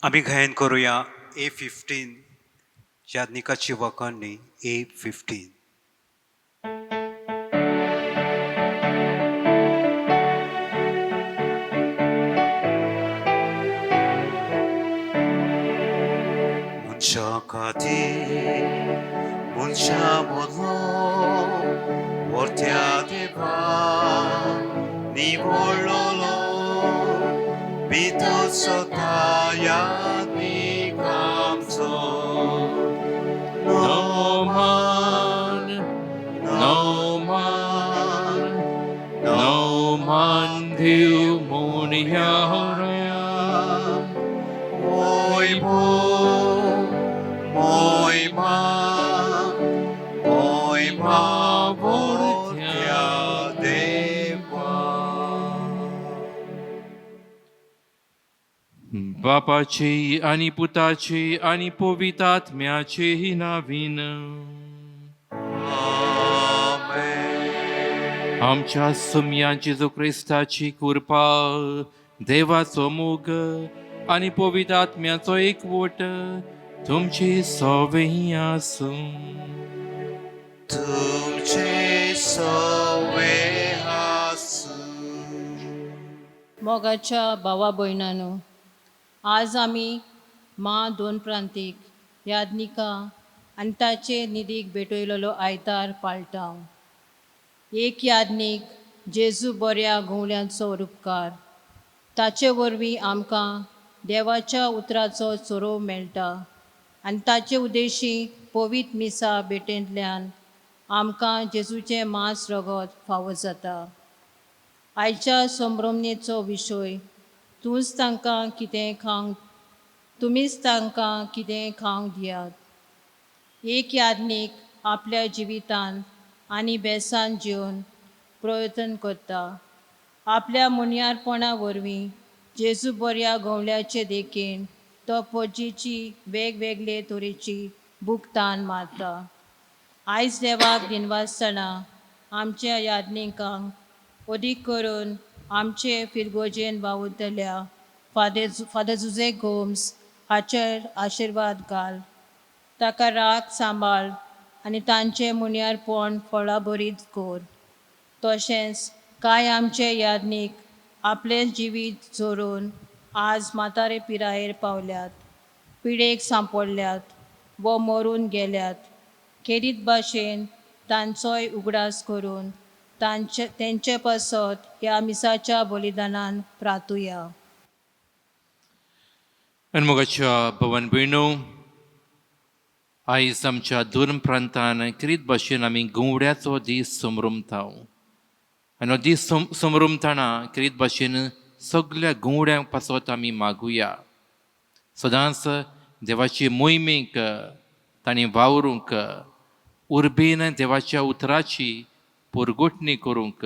आम्ही गायन करूया A15 याज्ञिकाची वखाणी A15. 문자까지 문자 못로 월태아대바 니 홀로로 믿었었다야 니 감성 너만 기우무니하라 모이보 모이마 볼태아대바. बापाचे आणि पुताचे आणि पवित्रात्म्याचे नावीन आमेन. आमच्या सुम्यांची जो ख्रिस्ताची कृपा देवाचो मोग आणि पवित्रात्म्याचो एकवट तुमची सवयी आसूं. तुमचे सवे आसूं. मोगाच्या भावा भयणांनो, आज आमी दोन प्रांतीक याज्ञिका आनी ताचे निधीक भेटयलेलो आयतार पाळटाव. एक याज्ञीक जेजू बऱ्या घुवळ्यांचो उपकार, ताचे वरवीं आमकां देवाच्या उतराचो चोरो मेळटा आनी ताचे उद्देशी पवित्र मिसा भेटेंतल्यान आमकां जेजूचें मांस रगत फावो जाता. आयच्या संभ्रमणेचो विशय तुमीच तांकां कितें खावंक दियात. एक याज्ञीक आपल्या जिवितान आनी बेसान जिवन प्रयत्न करता. आपल्या मुनियारपणा वरवीं जेजू बऱ्या गवळ्याचे देखीन तो पोजीची वेगवेगळे तरेची भुगतान मारता. आयज देवाक दिनवासतना आमच्या याज्ञिकांक अदीक करून आमचे फिरगोजेन वावुरतल्या फादर जुझे गोम्स हाचेर आशिर्वाद घाल. ताका राख सांबाळ आनी तांचें मुनियारपण फळां बरीत कर. तशेंच कांय आमचे याज्ञीक आपलें जिवीत जोडून आज म्हातारे पिरायेर पावल्यात, पिडेक सांपडल्यात व मरून गेल्यात. खेरीत भाशेन तांचोय उगडास करून तेंचे पासत ह्या मिसाच्या बलिदानान प्रार्थुया. आनी मोगाच्या भवन भयणो, आयज आमच्या दोन प्रांतान किरीत भाशेन आमी गवड्याचो दीस समरुमताव. आनी हो दीस समरुमतना किरीत भाशेन सगळ्या गवड्यांक पासत आमी मागुया. सदांच देवाचे मोहिमेक तांणी वावरूंक, उर्बेन देवाच्या उतराची परगोटणी करूंक,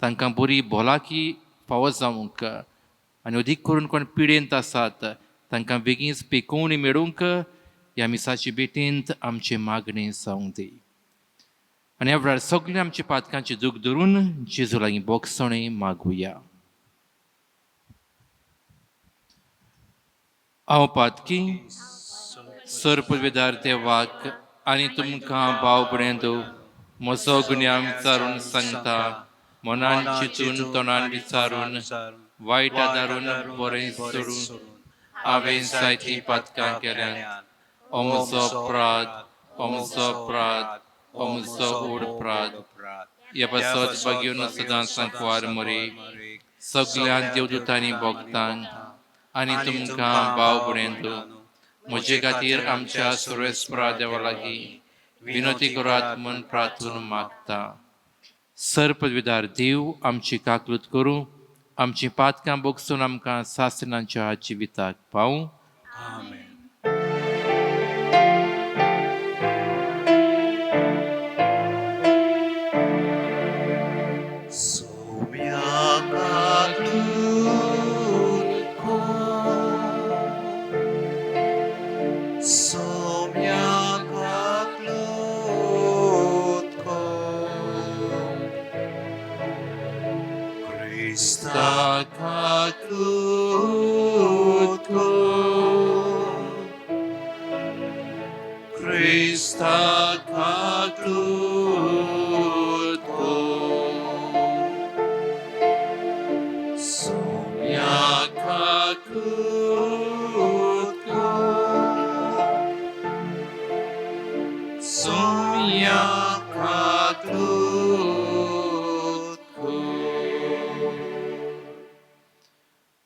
तांकां बरी भलायकी फावो जावंक आनी अदीक करून कोण पिडेंत आसात तांकां बेगीन पेकोवणी मेळूंक ह्या मिसाची भेटेंत आमचे मागणें जावंक दी. आनी ह्या वेळार सगळें आमच्या पातकांची दूख धरून जेजू लागीं बोगसणें मागुया. हांव पातकी सर्पविदार देवाक आनी तुमकां भाव भयणो म्हजो गुन्यांव विचारून सांगता. मनान चिंतून तोंडान विचारून वायट आदारून बरें सोडून हांवें जायतीं पातकां केल्यात. हो म्हजो अपराध. ह्या पासत बागेवन सदांच सांकवार मरे सगळ्या देवदूतांनी भोगतांक आनी तुमकां भाव भयणो म्हजे खातीर आमच्या सर्वेस्परा देवा लागीं विनोती करात म्हूण प्रार्थून मागता. सर्पविदार देव आमची काकलूत करूं, आमची पातकां बोगसून आमकां सासणांच्या जिविताक पावूं. आमेन. Stakatutko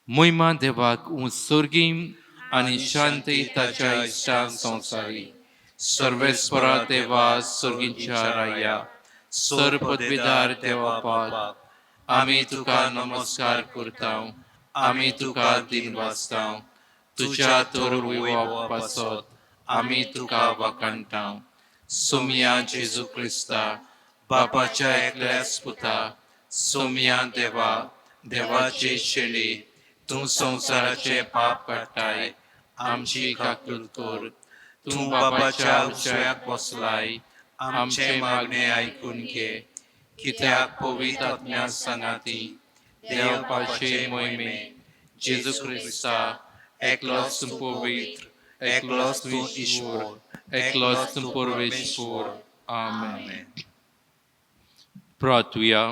मोहिमा देवाक सर्गीम आणि शांती ताच्या इष्टा संसारी सर्वेस्परा देवा सर्गींच्या राया सर पदवीदार देवा पाक आम्ही तुका नमस्कार करता आम्ही तुका दिन वाचता तुझ्या तोरविवा पासत आम्ही तुका वकांता सोमिया जेजू क्रिस्ता बापाच्या एकल्याच पुता सोमिया देवा देवाचे शेळी तू संसाराचे पाप काढताय आमची काकूल कर तू बाबाच्या उजव्याक बसलाय आमचे मागणे ऐकून घे कित्याक पवित्र आत्म्या सांगाती देव पाशे मोहिमे जेजू क्रिस्ता एकलोच तू पवित्र एकलोच तू ईश्वर एकलोच तू परमेश्वर आमेन. प्रार्थूया.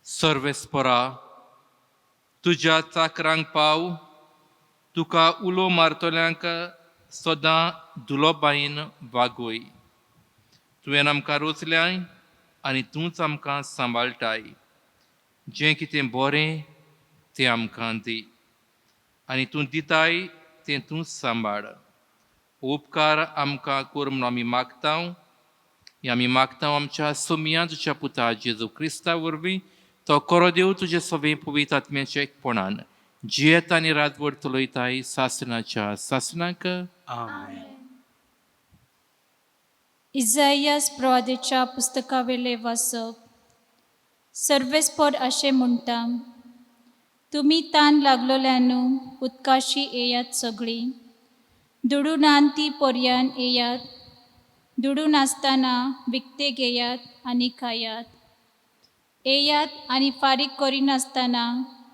सर्वेस्परा तुझ्या चाकरांक पाव तुका उलो मारतल्यांक सदां दुलोबाईन वागोय तुवें आमकां रोचल्याय आनी तूंच आमकां सांबाळटाय जें कितें बरें तें आमकां दी आनी तूं दिताय तें तूं सांबाळ उपकार आमकां कर म्हूण आमी मागता आमी मागता आमच्या सोमिया तुज्या पुता जेजू क्रिस्ता वरवीं तो कोरो देव तुजे सवे पवित्र आत्म्याच्या एकपणान जियेत आनी रातभर चलयताय सासणाच्या सासणाक इजायास प्रवादेच्या पुस्तकावेले वाचप. सर्वेस्पर अशें म्हणटा तुमी तान लागलोल्यानू उदकाशी येयात सगळीं दुडून ती पर्यान येयात दुडून आसतना विकते घेयात आनी खायात येयात आनी फारीक करिनासतना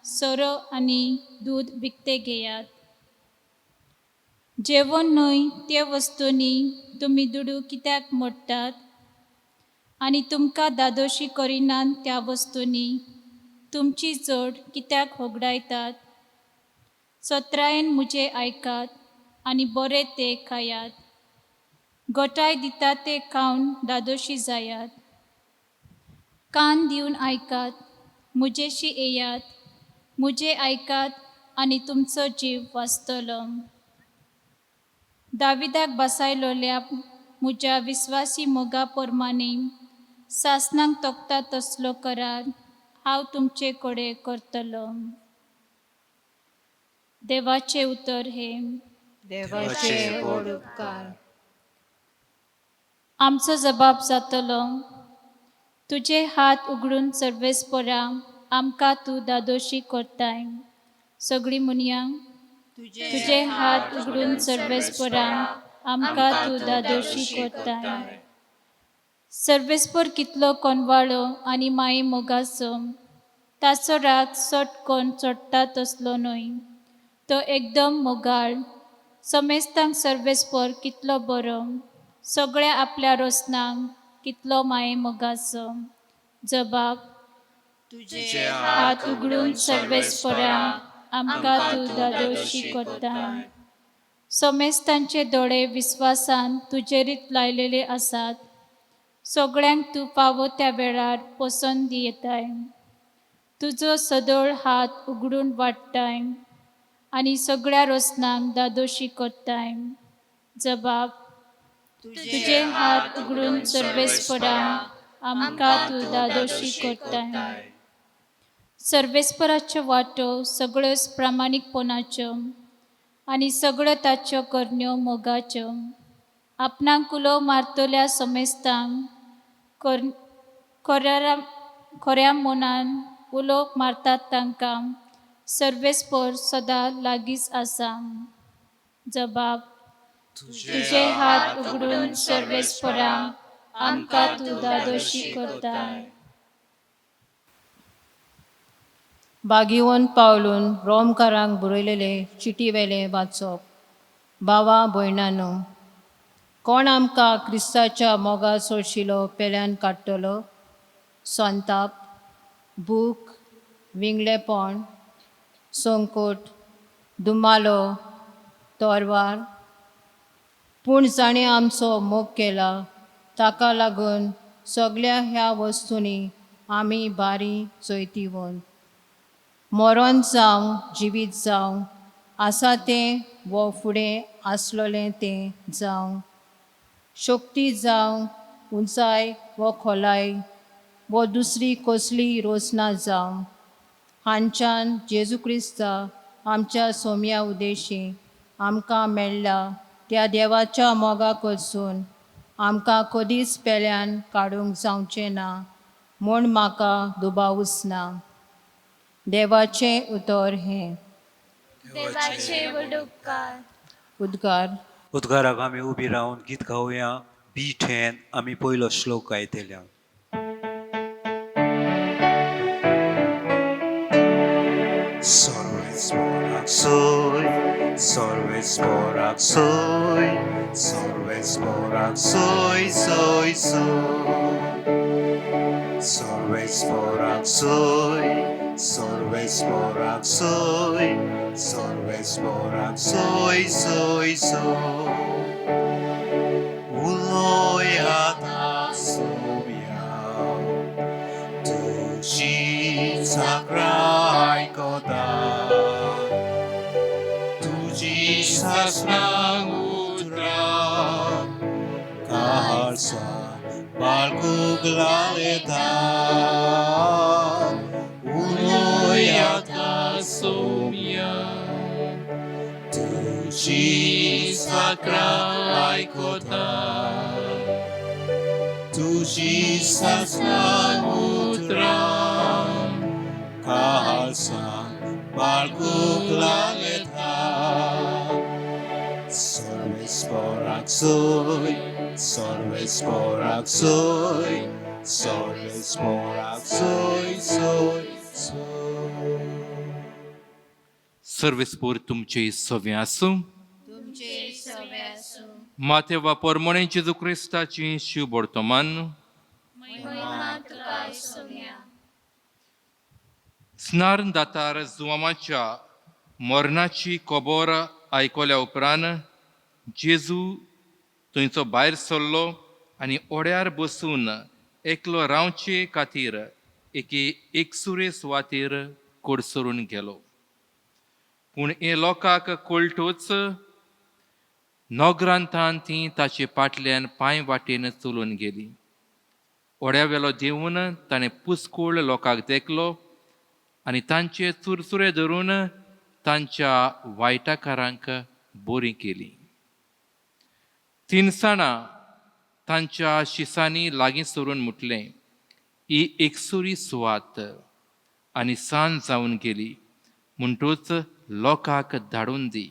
सोरो आनी दूद विकते घेयात जेवण न्हय ते वस्तूंनी तुमी दुडू कित्याक मोडटात आनी तुमकां दादोशी करिनात त्या वस्तूंनी तुमची जोड कित्याक होगडायतात सत्रायेन मुझे आयकात आनी बरें ते खायात गोठाय दिता ते खावन दादोशी जायात कान दिवन आयकात मुजेशी येयात मुजे आयकात आनी तुमचो जीव वाचतलो दाविदाक बसायलोल्या म्हज्या विस्वासी मोगा पोरमांनी सासणांक तोखता तसलो करार हांव तुमचे कडेन करतलो. देवाचे उतर हे देवाचे व्हड उपकार. आमचो जबाब जातलो तुझे हात उगडून सर्वेस्परा आमकां तूं दादोशी करताय. सगळीं म्हणया तुझे हात उगडून सर्वेस्परा आमकां तूं दादोशी करताय. सर्वेस्पर कितलो कोनवाळो आनी माये मोगाचो ताचो राग चटकन चडटा तसलो न्हय तो एकदम मोगाळ समेस्तांक सर्वेस्पर कितलो बरो सगळ्या आपल्या रोसनांक कितलो माये मोगाचो. जबाब तुझे हात उगडून सर्वेस्परा आमकां तूं दादोशी करताय. समेस्तांचे दोळे विस्वासान तुजेरीत लायलेले आसात सगळ्यांक तूं फावो त्या वेळार पसंत दियेताय. तुजो सदोळ हात उगडून वाडटाय आनी सगळ्या रोसनांक दादोशी करताय. जबाब तुझे हात उगडून सर्वेस्परा आमकां तूं दादोशी करताय. सर्वेस्पराच्यो वाटो सगळ्योच प्रामाणीकपणाच्यो आनी सगळ्यो ताच्यो करण्यो मोगाच्यो. आपणाक उलो मारतल्या समेस्तांक खऱ्या मनान उलो मारतात तांकां सर्वेस्पर सदां लागींच आसा. जबाब तुझे हात उगडून सर्वेस्परा आमकां तूं दादोशी करताय. बागीवन पावलून रोमकारांक बरयलेले चिटीवेले वाचप. भावा भयणानो कोण आमकां क्रिस्ताच्या मोगा सोडशिलो पेल्यान काडटलो. संताप भूक विंगलेपण संकट दुमालो तोरवार पूण जाणें आमचो मोग केला ताका लागून सगळ्या ह्या वस्तूंनी आमी बारी चोयतीवन मरण जावं जिवीत जावं आसा तें वो फुडें आसलोलें तें जावं शक्ती जावं उंचाय वो खोलाय वो दुसरी कसली रोसना जावं हांच्यान जेजू क्रिस्ता आमच्या सोम्या उदेशी आमकां मेळ्ळा त्या देवाच्या मोगा कडसून आमकां कधीच पेल्यान काडूंक जावचें ना म्हूण म्हाका दुबावूच ना देवाचें उतर हें देवाचे वडुपकार उद्गार उद्गाराक आमी उबी रावन गीत गावया बी ठेन आमी पयलो श्लोक गायतल्या Soy, Sorves Borak soy, Sorves Borak soy, soy, soy. Sorves Borak soy, Sorves Borak soy, Sorves Borak soy, soy, soy. Uloy hata sumiao, tuji sakrai koda. Sasnang udra kaharsa balguglaleta unoyata somya tuji sakrai kota tuji sasnang udra kaharsa balguglaleta Sorves Borak soy, Sorves Borak soy, Sorves Borak soy, soy, soy. सर्वेस्पोर तुमचे सवे आसूं तुमचे सवे आसूं माते वापर म्हणून जेजू क्रिस्ताची शिव वर्तमान महिमा तुका सोम्या स्नान दातार जुवामाच्या मरणाची खबर आयकल्या उपरांत जेजू थंयचो भायर सरलो आनी ओड्यार बसून एकलो रावचे खातीर एके एकसुरे सुवातेर कोडसरून गेलो पूण हे लोकांक कळटूच नोगरांतान ती ताचे फाटल्यान पांय वाटेन चलून गेली ओड्यावेलो देवून ताणें पुस्कूळ लोकांक देखलो आनी तांचे चुरचुरे धरून तांच्या वायटाकारांक बोरी केली तिनसाणां तांच्या शिसांनी लागीं सरून म्हटलें ही एकसुरी सुवात आनी सांज जावन गेली म्हणटूच लोकांक धाडून दी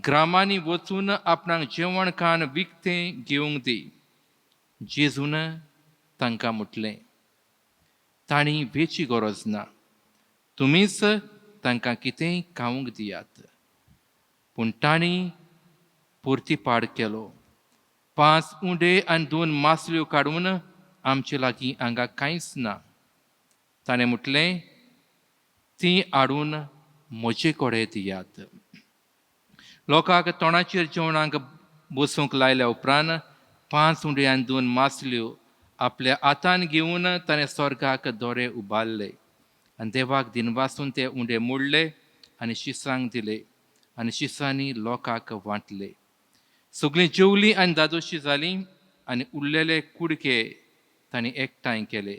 ग्रामांनी वचून आपणाक जेवण खाण विकतें घेवंक दी जेजून तांकां म्हटलें तांणी वेची गरज ना तुमीच तांकां कितेंय खावंक दियात पूण तांणी पुर्तीपाड केलो 5 उंडे आनी 2 मासल्यो काडून आमचे लागीं हांगा कांयच ना ताणें म्हटलें ती हाडून म्हजे कडेन दियात लोकांक तोंडाचेर जेवणाक बसूंक लायल्या उपरांत 5 उंडे आनी 2 मासल्यो आपल्या हातान घेवन ताणें स्वर्गाक दोळे उबारले आनी देवाक दिनवासून ते उंडे मोडले आनी शिसांक दिले आनी शिसांनी लोकांक वांटले सगळीं जेवलीं आनी दादोशी जालीं आनी उरलेले कुडके तांणी एकठांय केले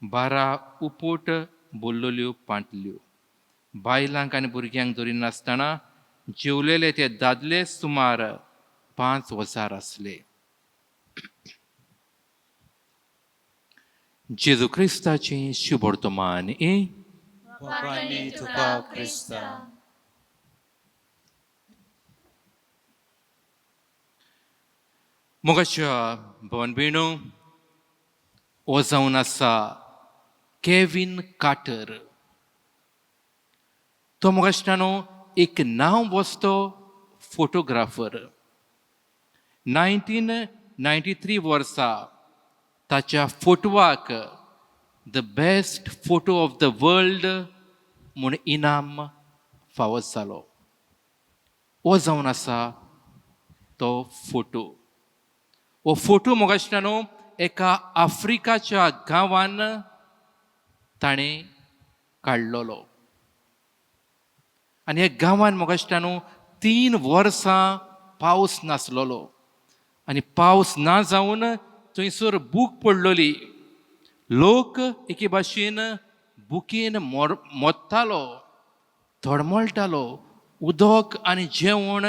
12 उपोट बोल्लोल्यो पांटल्यो बायलांक आनी भुरग्यांक धरिनासतना जेवलेले ते दादले सुमार 5,000 आसले जेजू क्रिस्ताचें शुभ वर्तमान Wakani tuka Krista. मोगाच्या भवन भयणो हो जावन आसा केविन कार्टर तो मोगाचतानो एक नांव वस्तो फोटोग्राफर 1993 वर्सा ताच्या फोटवाक the best photo of the world म्हूण इनाम फावो जालो. हो जावन आसा तो फोटो. हो फोटो मोगाशनानो एका आफ्रिकाच्या गांवान ताणें काडलोलो. आनी ह्या गांवान मोगाशनानो 3 वर्सां पावस नासलोलो. आनी पावस ना जावन थंयसर बूक पडलोली. लोक एके भाशेन बुकेन मोत्तालो, धडमळटालो. उदक आनी जेवण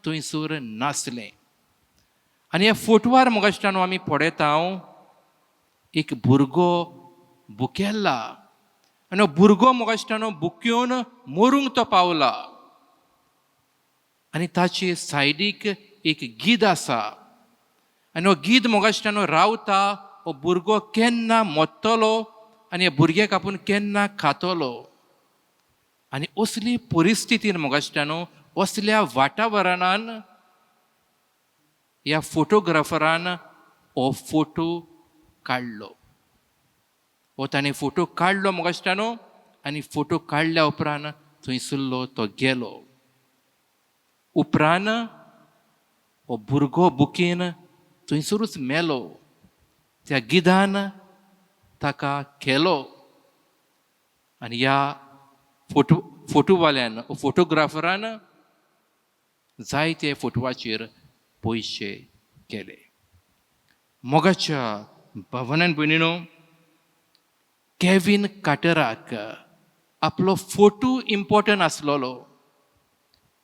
थंयसर नासलें. आनी ह्या फोटवार मोगाशनानो आमी पळयता एक भुरगो बुकेल्ला. आनी हो भुरगो मोगाशनानो बुक्योन मरूंक तो पावला. आनी ताचे सायडीक एक गीद आसा. आनी हो गीद मोगाशनानो रावता हो भुरगो केन्ना मोत्तलो आनी ह्या भुरग्याक आपूण केन्ना खातलो. आनी असली परिस्थितीन मोगाशनानो असल्या वातावरणान ह्या फोटोग्राफरान हो फोटो काडलो. हो ताणें फोटो काडलो मोगाशनानो. आनी फोटो काडल्या उपरांत थंयसरलो तो गेलो. उपरांत हो भुरगो बुकेन थंयसरूच मेलो. त्या गिदान ताका केलो. आनी ह्या फोटोवाल्यान फोटोग्राफरान जायते फोटवाचेर पयशे केले. मोगाच्या भावनान भयणीनो, केविन कार्टराक आपलो फोटो इम्पॉर्टंट आसलोलो.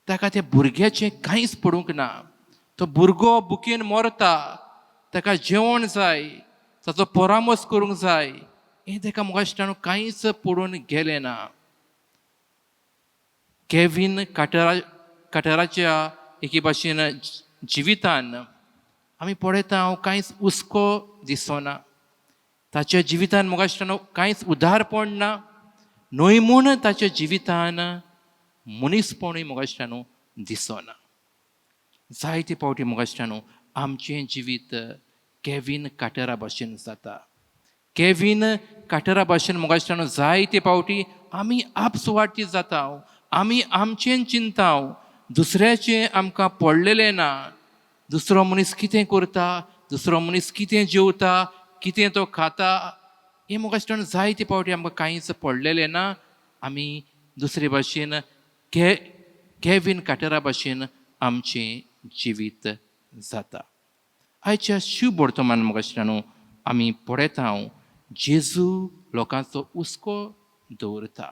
ताका त्या भुरग्याचें कांयच पडूंक ना. तो भुरगो बुकेन मरता, ताका जेवण जाय, ताचो परामर्श करूंक जाय, हें ताका मोगाशनानो कांयच पडून गेलें ना. केविन कार्टराच्या एके भाशेन जिवितान आमी पळयता कांयच हुस्को दिसना. ताच्या जिवितान मोगाशनानो कांयच उदारपण ना. न्हय म्हूण ताच्या जिवितान मनीसपणूय मोगाशनानो दिसना. जायते फावटी मोगाशनानो आमचें जिवीत केविन कार्टरा भाशेन जाता. केविन कार्टरा भाशेन मोगाशनानो जायते फावटी आमी आपसुवार्थी जाता. आमी आमचें चिंता. दुसऱ्याचें आमकां पडलेलें ना. दुसरो मनीस कितें करता, दुसरो मनीस कितें जेवता, कितें तो खाता, हें मोगाशनानो जायते फावटी आमकां कांयच पडलेलें ना. आमी दुसरे भाशेन केविन कार्टरा भाशेन आमचें जिवीत जाता. आयच्या शिव वर्तमान मोगाशनानो आमी पळयता जेजू लोकांचो हुस्को दवरता.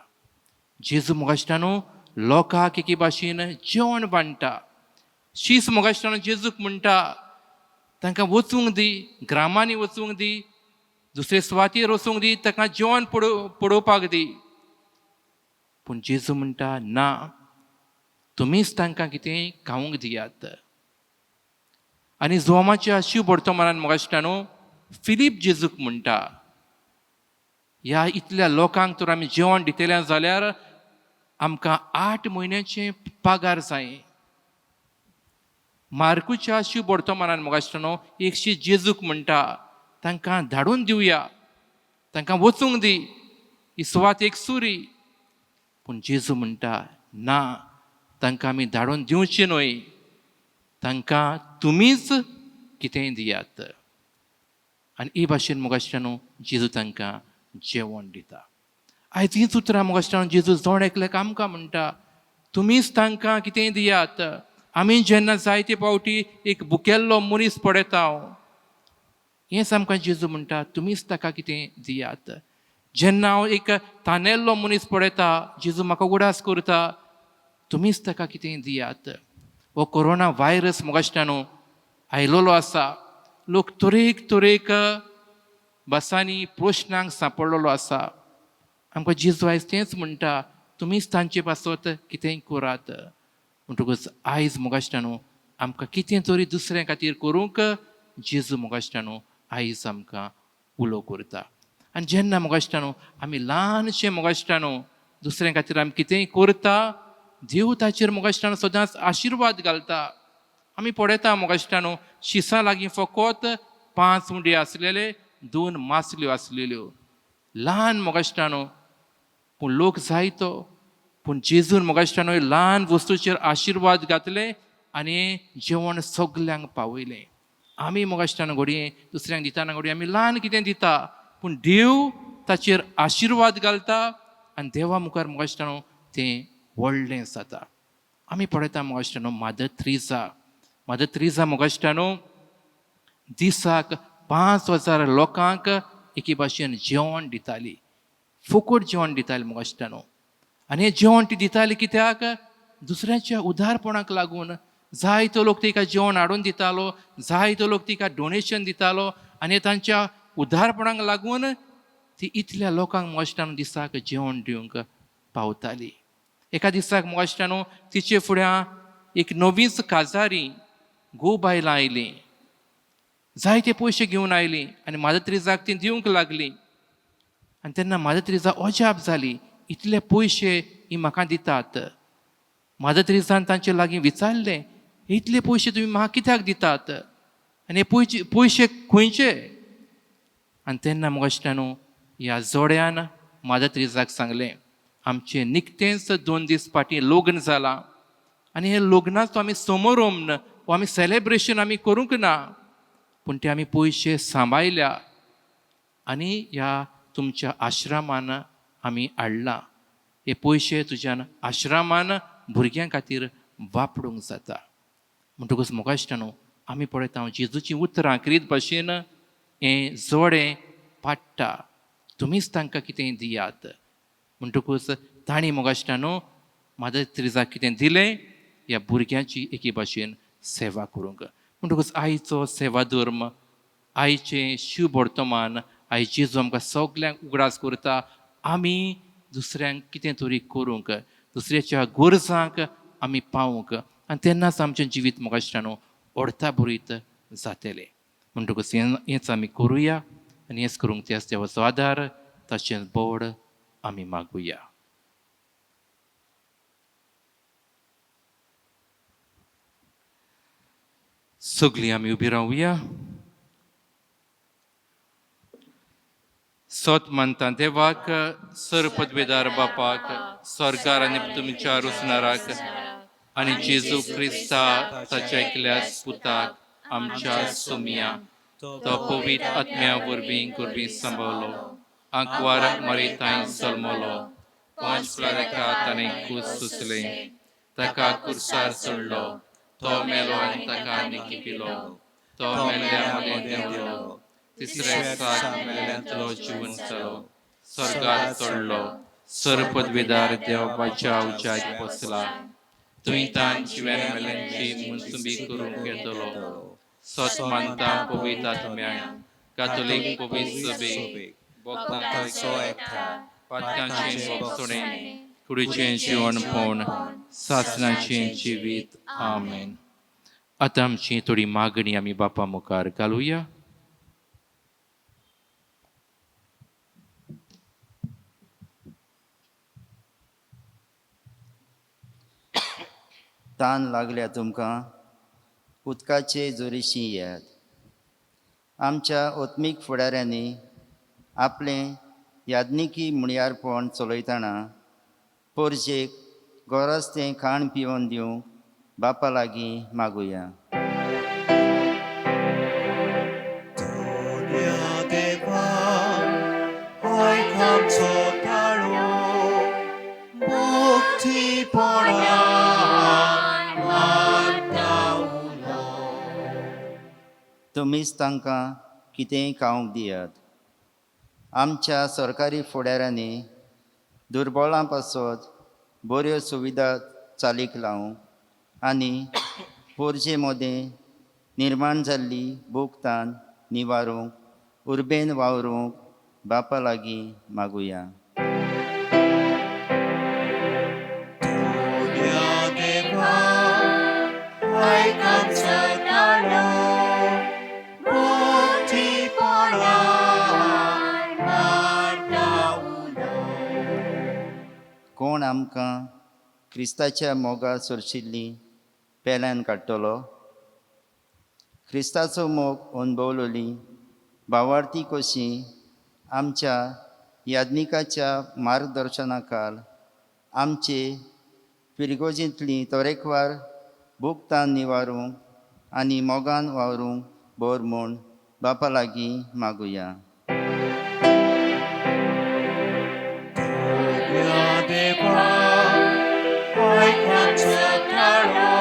जेजू मोगाशनानो लोकांक एके भाशेन जेवण वाडटा. शीस मोगाशनानो जेजूक म्हणटा तांकां वचूंक दी, ग्रामांनी वचूंक दी, दुसरे सुवातेर वचूंक दी, ताका जेवण पडोवपाक दी. पूण जेजू म्हणटा ना, तुमीच तांकां कितें खावंक दियात. आनी जोमाच्या शिव वर्तमानान मोगाशनानो फिलीप जेजूक म्हणटा ह्या इतल्या लोकांक तर आमी जेवण दितले जाल्यार आमकां 8 म्हयन्याचे पगार जाय. मार्कूच्या शिव वर्तमानान मोगाशनानो एकशी जेजूक म्हणटा तांकां धाडून दिवया, तांकां वचूंक दी, ही सुवात एकसुरी. पूण जेजू म्हणटा ना, तांकां आमी धाडून दिवचें न्हय, तांकां तुमीच कितेंय दियात. आनी हे भाशेन मोगाशनानो जेजू तांकां जेवण दिता. आयज हींच उतरां मोगाशनानो जेजू जोड एकल्याक आमकां म्हणटा तुमीच तांकां कितेंय दियात. आमी जेन्ना जायते फावटी एक भुकेल्लो मनीस पळयता, हेंच आमकां जेजू म्हणटा तुमीच ताका कितें दियात. जेन्ना हांव एक तानेल्लो मनीस पळयता, जेजू म्हाका उडास करता, तुमीच ताका कितें दियात. हो कोरोना व्हायरस मोगाशनानो आयलोलो आसा. लोक तरेक बसांनी प्रश्नांक सांपडलेलो आसा. आमकां जेजू आयज तेंच म्हणटा तुमीच तांचे पासत कितेंय करात. म्हणटकूच आयज मोगाशनानो आमकां कितें तरी दुसऱ्या खातीर करूंक जेजू मोगाशनानो आयज आमकां उलो करता. आनी जेन्ना मोगाशनानो आमी ल्हानशे मोगाशनानो दुसऱ्या खातीर आमी कितेंय करता, देव ताचेर मोगाशनानो सदांच आशिर्वाद घालता. आमी पळयता मोगाशनानो शिसा लागीं फकत 5 उंडे आसलेले, 2 मासल्यो आसलेल्यो. ल्हान मोगाशनानो, पूण लोक जायतो पूण जेजून म्हाका दिसता न्हय ल्हान वस्तूचेर आशिर्वाद घातले आनी जेवण सगल्यांक पावयलें. आमी म्हाका दिसता घडये दुसऱ्यांक दितना घडये आमी ल्हान कितें दिता पूण देव ताचेर आशिर्वाद घालता आनी देवा मुखार म्हाका दिसता तें व्हडलें जाता. आमी पळयता म्हाका दिसता मादर त्रिजा म्हाका दिसता दिसाक 5,000 लोकांक एके भाशेन जेवण दिताली, फुकट जेवण दिताली म्हाका दिसता आनी हें जेवण ती दिताली कित्याक दुसऱ्याच्या उदारपणाक लागून. जायतो लोक तिका जेवण हाडून दितालो, जायतो लोक तिका डोनेशन दितालो आनी तांच्या उदारपणाक लागून ती इतल्या लोकांक म्हाका दिसता दिसाक जेवण दिवंक पावताली. एका दिसाक म्हाका दिसता तिचे फुड्यान एक नवीच काजारी घोव बायलां आयलीं, जायते पयशे घेवन आयलीं आनी मादर त्रिजाक ती दिवंक लागली. आनी तेन्ना मादर त्रिजा अजाप जाली, इतले पयशे ही म्हाका दितात. मादर त्रिजान तांचे लागीं विचारलें, इतले पयशे तुमी म्हाका कित्याक दितात आनी हे पयशे खंयचे? आनी तेन्ना म्हाका दिसता ह्या जोड्यान मादर त्रिजाक सांगलें, आमचें निकतेंच 2 दीस फाटीं लग्न जालां आनी हे लग्नाचो आमी समारंभ वा आमी सेलेब्रेशन आमी करूंक ना, पूण ते आमी पयशे सांबाळल्या आनी ह्या तुमच्या आश्रमान आमी हाडला. हे पयशे तुज्यान आश्रमान भुरग्यां खातीर वापरूंक जाता. म्हणटकूच म्हाका दिसता आमी पळयता जेजूची उतरां क्रीत भाशेन हें जोडें पाडटा, तुमीच तांकां कितें दियात. म्हणटकूच तांणी म्हाका दिसता मादर त्रिजाक कितें दिलें, ह्या भुरग्यांची एके भाशेन सेवा करूंक. म्हणटकूच आयचो सेवा धर्म, आयचें शुभ वर्तमान, आयज जेजू आमकां सगल्यांक उगडास करता आमी दुसऱ्यांक कितें तरी करूंक, दुसऱ्याच्या गरजांक आमी पावूंक आनी तेन्नाच आमचें जिवीत म्हाका दिसता अर्था भरीत जातलें. म्हणटकूच हेंच आमी करुया आनी हेंच करूंक त्याच देवाचो आदार ताचें बोड आमी मागुया. सगळीं आमी उबी रावया. सोत मानता देवाक, सर पदवेदार बापाक, स्वर्गार आनी तुमच्या रुसनाराक आनी जेजू क्रिस्ता ताच्या एकल्याच पुताक आमच्या सुमिया तो पवित्र आत्म्या वरवीं गुरवीं सांबाळलो, आंकवार मरीताय जल्मलो, पोंच फ्लारेकात आनी कूस सुचलें, ताका कुर्सार चडलो, तो मेलो आनी ताका निकिपिलो, तो मेल्ल्या मदें देंवलो, तिसऱ्या दिसाक मेल्ल्यांतलो जिवन जालो, स्वर्गार चडलो, सर पदवेदार देवाच्या उज्याक बसला, थंय तान जिव्यान मेल्ल्यांची मुनसुबी करूंक येतलो. सोत मानता पवित्र आत्म्याक, कातोलीक पवित्र सभेक, भक्तांचो एकठांय, पातकांचें भोगसणें, कुडीचें जेवण पावन, सासणाचें जिवीत. आमेन. आतां आमची थोडी मागणी आमी बापा मुखार घालुया. तान लागल्या तुमकां उदकाचे जोरीशी येयात. आमच्या ओत्मीक फुडाऱ्यांनी आपलें यादनिकी मुळयारपण चलयतना पोरजेक गरज तें खाण पिवोन दिवंक बापा लागीं मागुया. तुमीच तांकां कितेंय खावंक दियात. आमच्या सरकारी फुडाऱ्यांनी दुर्बळां पासत बऱ्यो सुविधा चालीक लावंक आनी पोरजे मदें निर्माण जाल्ली भूकतान निवारूंक उर्बेन वावरूंक बापा लागीं मागुया. कोण आमकां क्रिस्ताच्या मोगार सरशिल्ली पेल्यान काडटलो? क्रिस्ताचो मोग अणभवलोली भावार्थी कशी आमच्या यादनिकाच्या मार्गदर्शना खाल आमचे पिरगोजींतली तरेकवार भूकतान निवारूंक आनी मोगान वावरूंक बोर म्हूण बापा लागीं मागुया. देवा आयक आमचो ताळो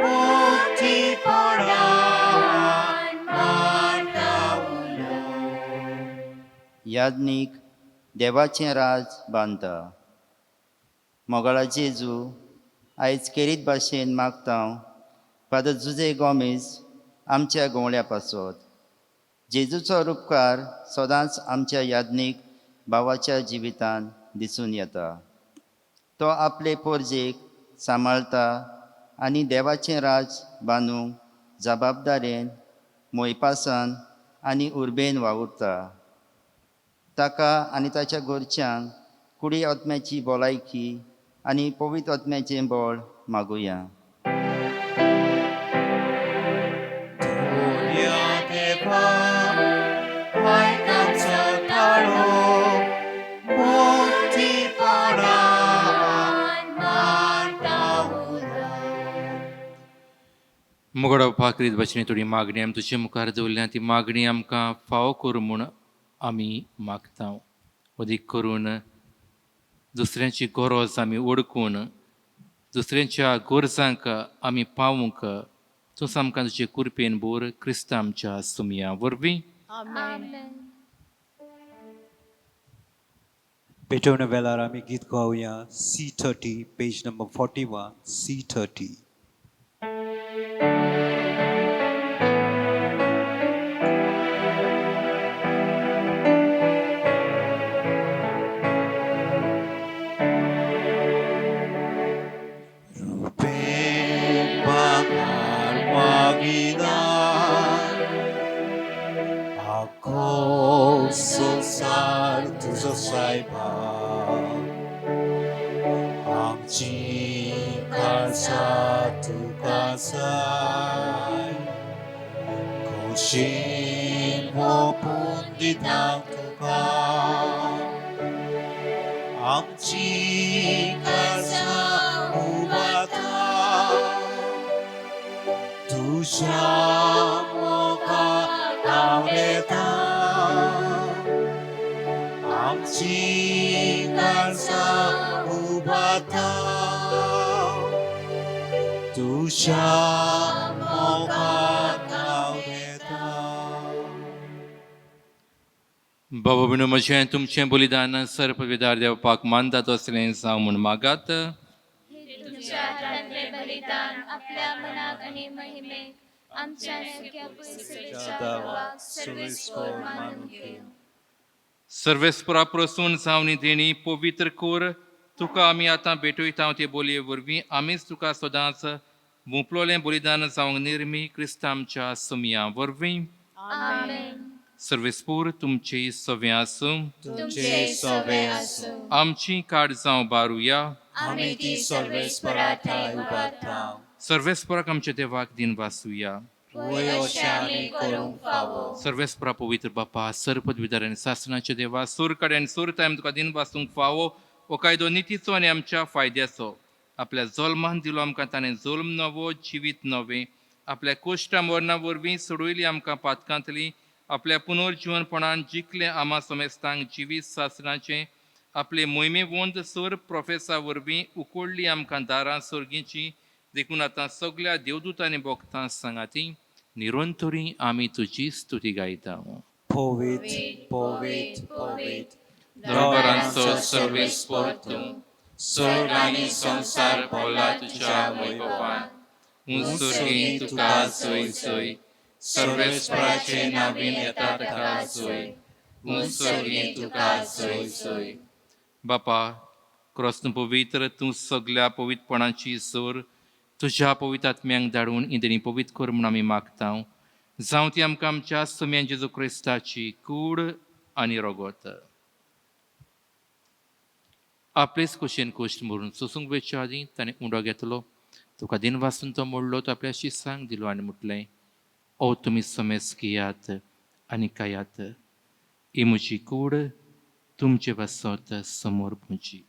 मुक्तीपणान मारता उलो. याज्ञीक देवाचें राज बांदता. मोगाळा जेजू आयज केरीत भाशेन मागता फादर जुजे गोमेज आमच्या गोवळ्या पासत. जेजूचो उपकार सदांच आमच्या याज्ञीक भावाच्या जिवितान दिसून येता. तो आपले पोरजेक सांबाळटा आनी देवाचें राज बांदूंक जबाबदारेन मोयपासान आनी उर्बेन वावुरता. ताका आनी ताच्या घरच्यांक कुडी आत्म्याची भलायकी आनी पवित्र आत्म्याचें बळ मागुया. देवा आयक आमचो ताळो मुक्तीपणान मारता उलो. मुगडा फाकरीत भाशेन थोडी मागणी आमी तुजे मुखार दवरल्या. ती मागणी आमकां फावो कर म्हूण आमी मागता. अदीक करून दुसऱ्यांची गरज आमी ओळखून दुसऱ्यांच्या गरजांक आमी पावूंक तूं आमकां तुजे कुरपेन बोर क्रिस्त आमच्या सुमया वरवीं. आमेन. पेटवण्या वेळार आमी गीत गावया C30 page number 41 C30. Bakal maginan ako sosar tuzo saibang ang chikar sa tukasay kushin mo pundit ang tukang ang chikar sa ubatan Tuja moka tauleta amchi kansa ubata Tuja moka tauleta. बाबा बिनो म्हजें तुमचें बलिदान सर्पविदार देवपाक मानतात असलें जावं म्हूण मागात. तुमच्या हातांतले बलिदान आपल्या मनाक आणि महिमेक आमच्या नव्या पवित्रतेच्या देवाक सर्वेस्वर मानून घेव. सर्वेस्परा प्रसून जावनी देणी पवित्र कोर तुका आमी आतां भेटयता ते बोलये वरवीं आमीच तुका सदांच मुपलोलें बलिदान जावंक निर्मी क्रिस्त आमच्या सुमया वरवीं. आमेन. सर्वेस्पूर तुमचे सवे आसूं. तुमचे सवे आसूं. आमची काळजां बारुया. आमी ती सर्वेस्परा ठाय उबारतांव. सर्वेस्पराक आमच्या देवाक दिन वासुया. वय अशें आमी करूंक फावो. सर्वेस्परा पवित्र बापा सर्पद्विदार आनी सासणाच्या देवा सूर कडेन आनी सूर टायम तुका दिन वासूंक फावो हो कायदो नितीचो आनी आमच्या फायद्याचो. आपल्या जल्मान दिलो आमकां ताणें जल्म नवो जिवीत नवें आपल्या कोश्टा मरणा वरवीं सोडयली आमकां पातकांतली आपल्या पुनर्जीवनपणान जिखले आमा समेस्तांक जिवीत सासणाचें आपले मोहिमे वंत सोर प्रोफेसा वरवीं उकोडली आमकां दारां सर्गीची देखून आतां सगळ्या देवदूतांनी भोगतां सांगाती निरंतरी आमी तुजी स्तुती गायता. पोवीत पोवीत पोवीत दरबारांचो सर्वेस्पर तूं स्वर्ग आनी संसार भोवला तुज्या वैभवान सर्गी तुका सोय सोय सर्वेस्पराचे नावीन येता ताका सोय सर्गी तुका सोय सोय. बापा क्रॉस्न पवित्र तूं सगळ्या पवित्रपणाची सोर तुज्या पवित्र आत्म्यांक धाडून इंदनी पवित्र कर म्हूण आमी मागता. जावं ती आमकां आमच्या सुम्यान जेजू क्रिस्ताची कूड आनी रगत आपलेच कुशेन कोश्ट मरून सोसूंक वेच्या आदीं ताणें उंडो घेतलो तुका दिन वाचून तो मोडलो तो आपल्या शिसांक दिलो आनी म्हटलें ओ तुमी समेस घेयात आनी खायात ही म्हजी कूड तुमचे वासत समोर म्हजी.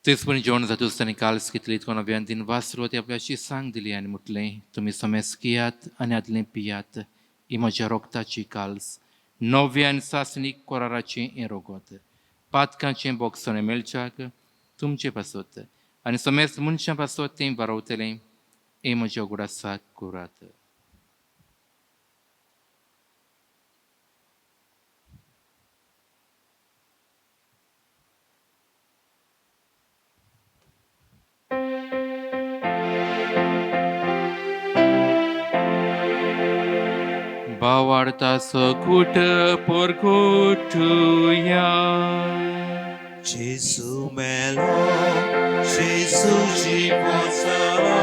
तेचपणी जेवण जातूच ताणें काल्स घेतली कोणाव्यान दिन वासरू ती आपल्याशी सांग दिली आनी म्हटलें तुमी समेस कियात आनी आदलें पियात ही म्हज्या रोगताची काल्स नव्यान सासणीक कोराराचें हें रोगोत पातकांचें बोगसणें मेळच्याक तुमचे पासत आनी समेस मनशां पासत तें बरवतलें हे म्हज्या उगडासाक करात. Bavarta socută porcutuia. Gesù melo, Gesù ci pozzerà.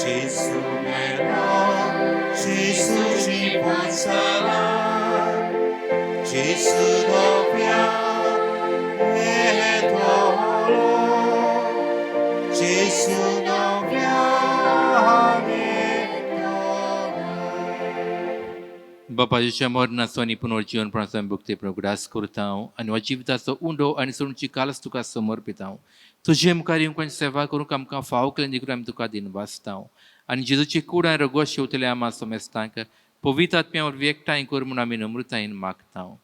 Gesù melo, Gesù ci pozzerà. Gesù doppia e tolo. Gesù doppia बापाच्या मरणाचो आनी पुनर्जीवनपणाचो भुक्ती प्रगडास करता आनी हो जिविताचो उंडो आनी सोडूंची कालच तुका समर्पिता. तुजे मुखार येवंक सेवा करूंक आमकां फाव केलें देखून आमी तुका दिन वाचता आनी जेजूची कूड आनी रगत शेवतले आमा समेस्तांक पवित्र आत्म्या वरवीं एकठांय कर म्हूण आमी नम्रतायेन मागता.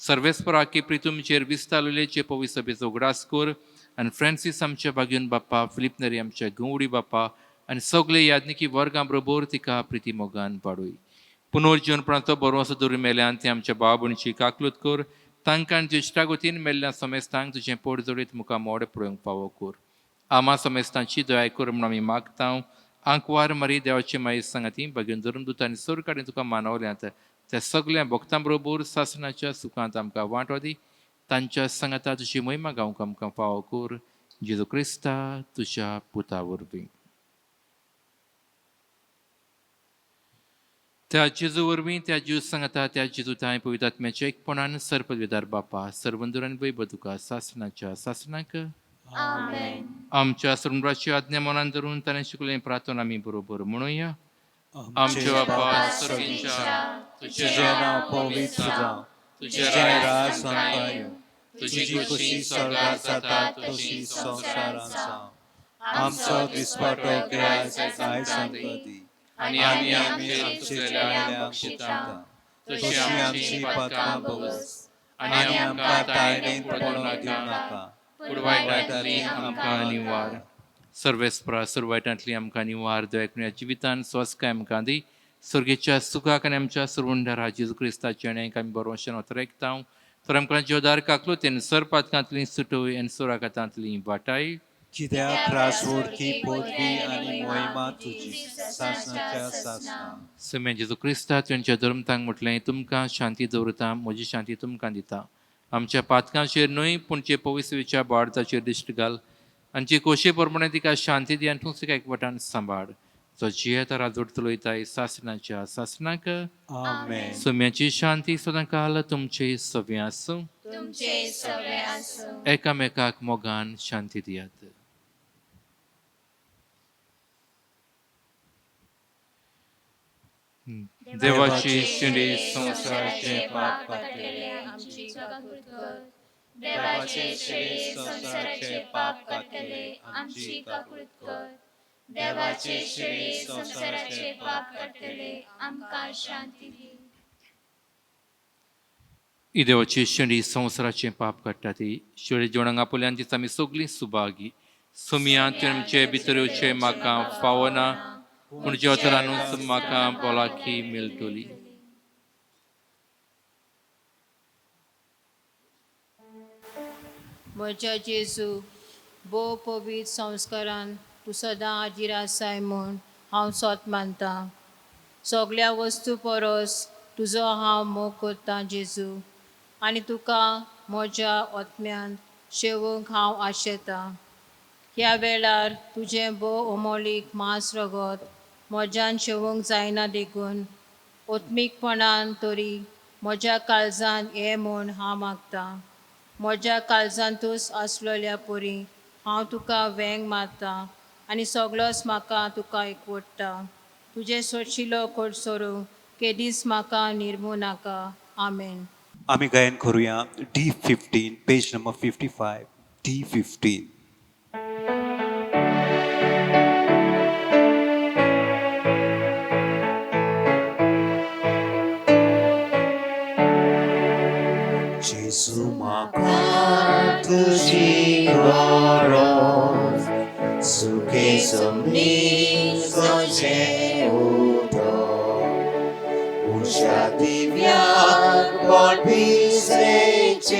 सर्वेस्परा की प्रितुमचेर विस्तारलेचे पवित्र सभेचो उगडास कर आनी फ्रांसीस आमच्या बागेन बाप्पा फिलिप नरी आमच्या गवडी बाप्पा आनी सगळे याज्ञिकी वर्गां बरोबर तिका प्रिती मोगान पाडूय. पुनर्जीवनपणाचो बरो असो दवरून मेल्यान ते आमच्या भाव भयणीची काकलूत कर तांकां आनी इश्टागोतीन मेल्ल्या समेस्तांक तुजें पोट जोडीत मुखार मोडे पळोवंक फावो कर. आमा समेस्तांची दया कर म्हूण आमी मागता. आंकवार मारी देवाची माई सांगाती भगीन धरून दूत आनी सोर काडून तुका मानवल्यांत त्या सगळ्या भक्तां बरोबर सासणाच्या सुखांत आमकां वांटो दी. तांच्या सांगाता तुजी महिमा गावंक आमकां फावो कर. जेजू क्रिस्ता तुज्या पुता वरवीं. त्या जेजू वरवीं त्या जीव सांगता त्या जेजू ताय पवित्र आत्म्याच्या एकपणान सर्पविदार बापा सर्वंदूर आनी वैभव तुका सासणाच्या सासणाक आमेन. आमच्या सर्वराची आज्ञा मनान धरून ताणें शिकलें प्रार्थना आमी बरोबर म्हणुया. आमचे बापा सर्गीच्या तुझें नांव पवित्र जावं तुझें राज संतां येवं तुजी खुशी स्वर्गांत जाता तशी संवसारांत जावं. आमचो दिसपटो गिरायक आयज आमकां दी आनी आमी आमच्या बक्षिता तशी आमची पातकां भोगस आनी आमकां तायणेंत पडूंक नाका पूण वायटांतली आमकां निवार. सर्वेस्परा सर्वायटांतली आमकां निवार दया जिवितान स्वस्काय आमकां दी. सर्गेच्या सुखाक आनी आमच्या सर्वंडारा जेजू क्रिस्ताच्या आनीक आमी बरोवशेन वतरेकता. तर आमकां जोदार काकलो तेन सर पातकांतली सुटोय आनी सोराकातांतली वाटाय. कित्याक रासवडकी पदवी आनी मोहिमा तुजी सासणाच्या सासणा. समे जेजू क्रिस्ता तुमच्या धर्मतांक म्हटलें तुमकां शांती दवरता म्हजी शांती तुमकां दिता. आमच्या पातकांचेर न्हय पूणचे पवित्रच्या बाळताचेर दिश्ट घाल आमची खोशे प्रमाणे तिका शांती दी आनी तूं तिका एकवटान सांबाळ. जो जियेत राजवट चलयताय सासणाच्या सासणाक आमेन. सोम्याची शांती सदांकाल तुमचे सव्या आसूं. तुमचे सगळे आसूं. एकामेकाक मोगान शांती दियात. देवाची शिंडे संवसाराचे पाप काडलेले आमची काकूट कर. देवाचे शिळे संसाराचे पाप काडलेले आमची काकूट कर. देवाचे शिळे संसाराचे पाप काडलेले आमकां शांती दी. ही देवाची शेंडी संवसाराचे पाप काडटा ती शेळी जेवणाक आपोल्यान तीच आमी सगळीं सुभागी. सुमयांत आमचे भितर येवचे म्हाका फावना पूण जेवतरानूच म्हाका भलायकी मेळटली. म्हज्या जेजू भोव पवित्र संस्कारान तूं सदां हाजीर आसाय म्हूण हांव सोत मानता. सगळ्या वस्तू परस तुजो हांव मोग करतां जेजू आनी तुका म्हज्या आत्म्यान शेवूंक हांव आशेतां. ह्या वेळार तुजें भोव अमोलीक मांस रगत म्हज्यान शेवूंक जायना देखून ओत्मीकपणान तरी म्हज्या काळजान ये म्हूण हांव मागतां. म्हज्या काळजांतूच आसलेल्या परी हांव तुका वेंग मारतां आनी सगळोच म्हाका तुका एकवटता. तुजे सोडशिलो कोडसोरू केदीस म्हाका निर्मू नाका. आमेन. आमी गायन करुया D15 page number 55. D15. 예수 막아 두시 걸어 수께서 미소 채우도 우샤디비아 볼빛의 제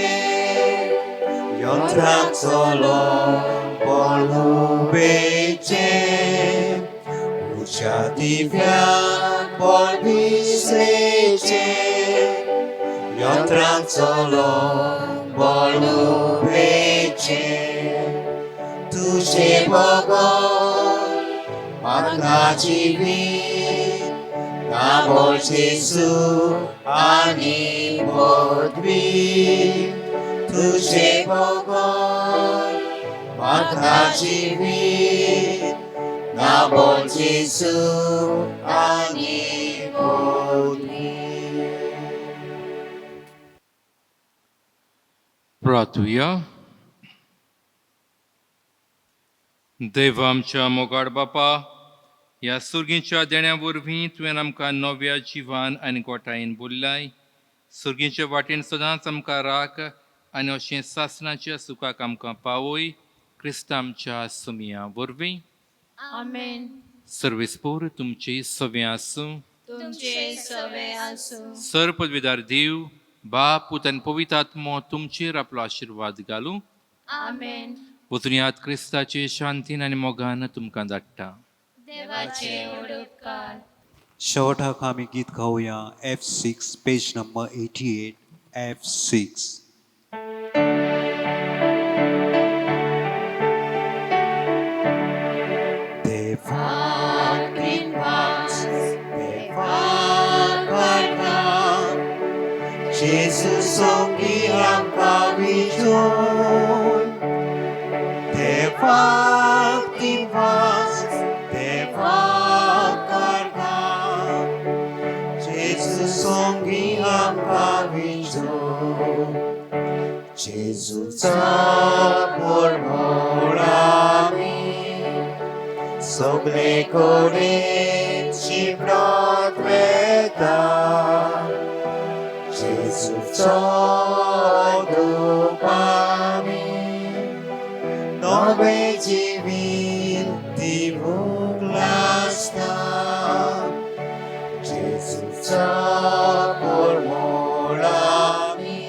연락설로 볼루베제 우샤디비아 볼빛의 제 연락 solo volubece tu se bogo magnacivi namol Jesu ani podvi tu se bogo magnacivi namol Jesu ani podvi. प्रार्थूया देव आमच्या मोगाड बापा ह्या सुर्गीच्या देण्या वरवीं तुवें आमकां नव्या जिवान आनी गोठायेन भरलाय सुर्गीचे वाटेन सदांच आमकां राख आनी अशें सासणाच्या सुखाक आमकां पावय क्रिस्त आमच्या सुमिया वरवीं आमेन. सर्वेस्पोर तुमचे सवें आसूं तुमचे सवे आसूं. सर पदवीदार देव बाप पुत आनी पवित्र आत्मो तुमचेर आपलो आशिर्वाद घालूं आमेन. पुतण्यात क्रिस्ताचे शांतीन आनी मोगान तुमकां धाडटा. देवाचे ओडपकार. शेवटाक आमी गीत गावया F6 page number 88 F6. Jesus songi hampa vision Deva divas Deva karga Jesus songi hampa vision Jesus amor morami Sogle kore ci prodveta Jesus odupami nove civil divulasta Jesus por morami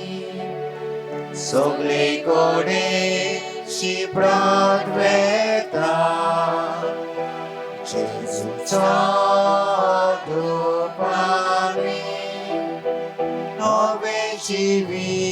sogle kore ci prodveta Jesus odupami nove civil